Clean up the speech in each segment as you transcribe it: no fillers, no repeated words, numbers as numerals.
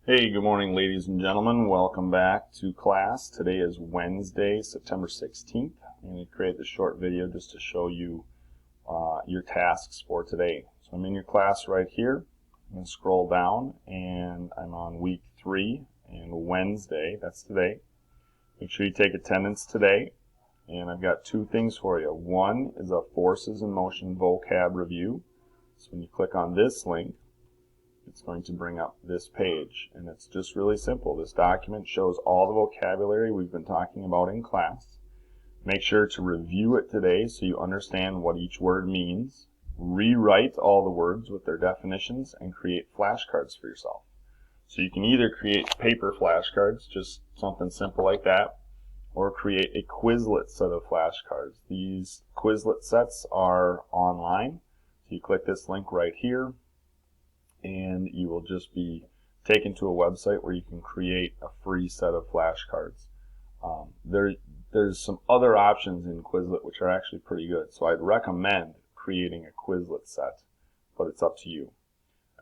Hey, good morning, ladies and gentlemen. Welcome back to class. Today is Wednesday, September 16th. I'm going to create this short video just to show you your tasks for today. So I'm in your class right here. I'm going to scroll down, and I'm on week 3 and Wednesday. That's today. Make sure you take attendance today. And I've got two things for you. One is a forces in motion vocab review. So when you click on this link, it's going to bring up this page, and it's just really simple. This document shows all the vocabulary we've been talking about in class. Make sure to review it today so you understand what each word means. Rewrite all the words with their definitions and create flashcards for yourself. So you can either create paper flashcards, just something simple like that, or create a Quizlet set of flashcards. These Quizlet sets are online. So you click this link right here, and you will just be taken to a website where you can create a free set of flashcards. There's some other options in Quizlet which are actually pretty good, so I'd recommend creating a Quizlet set, but it's up to you.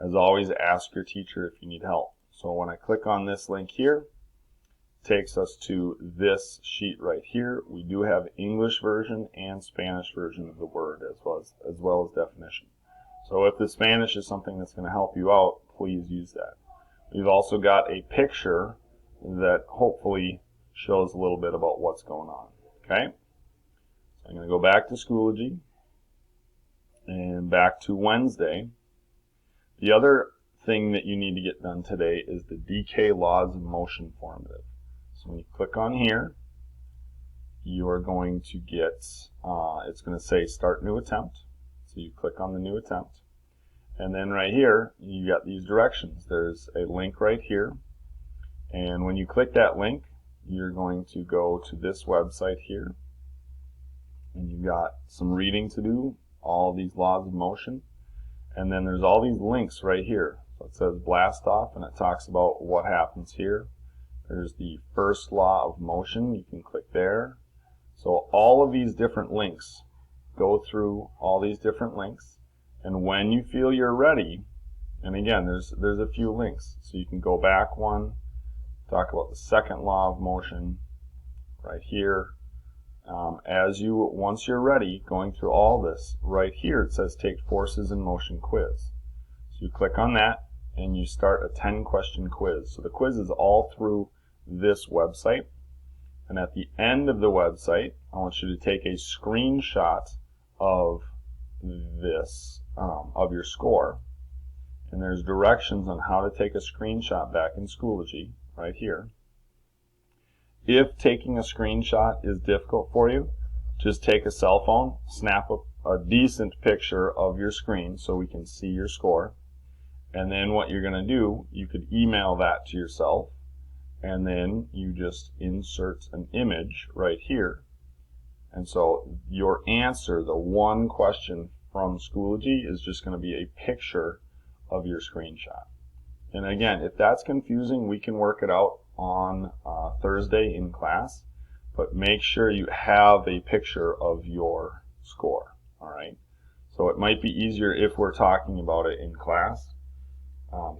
As always, ask your teacher if you need help. So when I click on this link here, it takes us to this sheet right here. We do have English version and Spanish version of the word as well as definition. So if the Spanish is something that's going to help you out, please use that. We've also got a picture that hopefully shows a little bit about what's going on. Okay? So I'm going to go back to Schoology and back to Wednesday. The other thing that you need to get done today is the DK Laws of Motion formative. So when you click on here, you are going to get, it's going to say Start New Attempt. So you click on the new attempt, and then right here you got these directions. There's a link right here, and when you click that link, you're going to go to this website here, and you've got some reading to do, all these laws of motion, and then there's all these links right here. So it says blast off, and it talks about what happens here. There's the first law of motion. You can click there. So all of these different links, go through all these different links, and when you feel you're ready, and again there's a few links, so you can go back one, talk about the second law of motion right here. Once you're ready, going through all this, right here it says Take Forces in Motion quiz. So you click on that and you start a 10-question quiz. So the quiz is all through this website, and at the end of the website I want you to take a screenshot of this, of your score, and there's directions on how to take a screenshot back in Schoology right here. If taking a screenshot is difficult for you, just take a cell phone, snap a decent picture of your screen so we can see your score, and then what you're going to do, you could email that to yourself, and then you just insert an image right here. And so your answer, the one question from Schoology, is just going to be a picture of your screenshot. And again, if that's confusing, we can work it out on Thursday in class, but make sure you have a picture of your score. All right? So it might be easier if we're talking about it in class.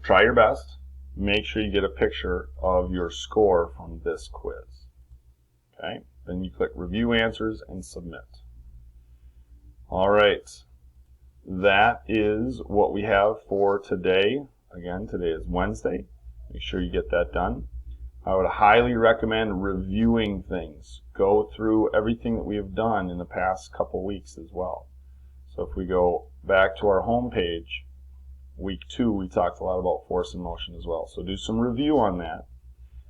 Try your best. Make sure you get a picture of your score from this quiz. Okay? Then you click Review Answers and Submit. All right. That is what we have for today. Again, today is Wednesday. Make sure you get that done. I would highly recommend reviewing things. Go through everything that we have done in the past couple weeks as well. So if we go back to our home page, week 2, we talked a lot about force and motion as well. So do some review on that.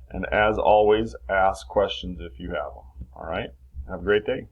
And as always, ask questions if you have them. All right? Have a great day.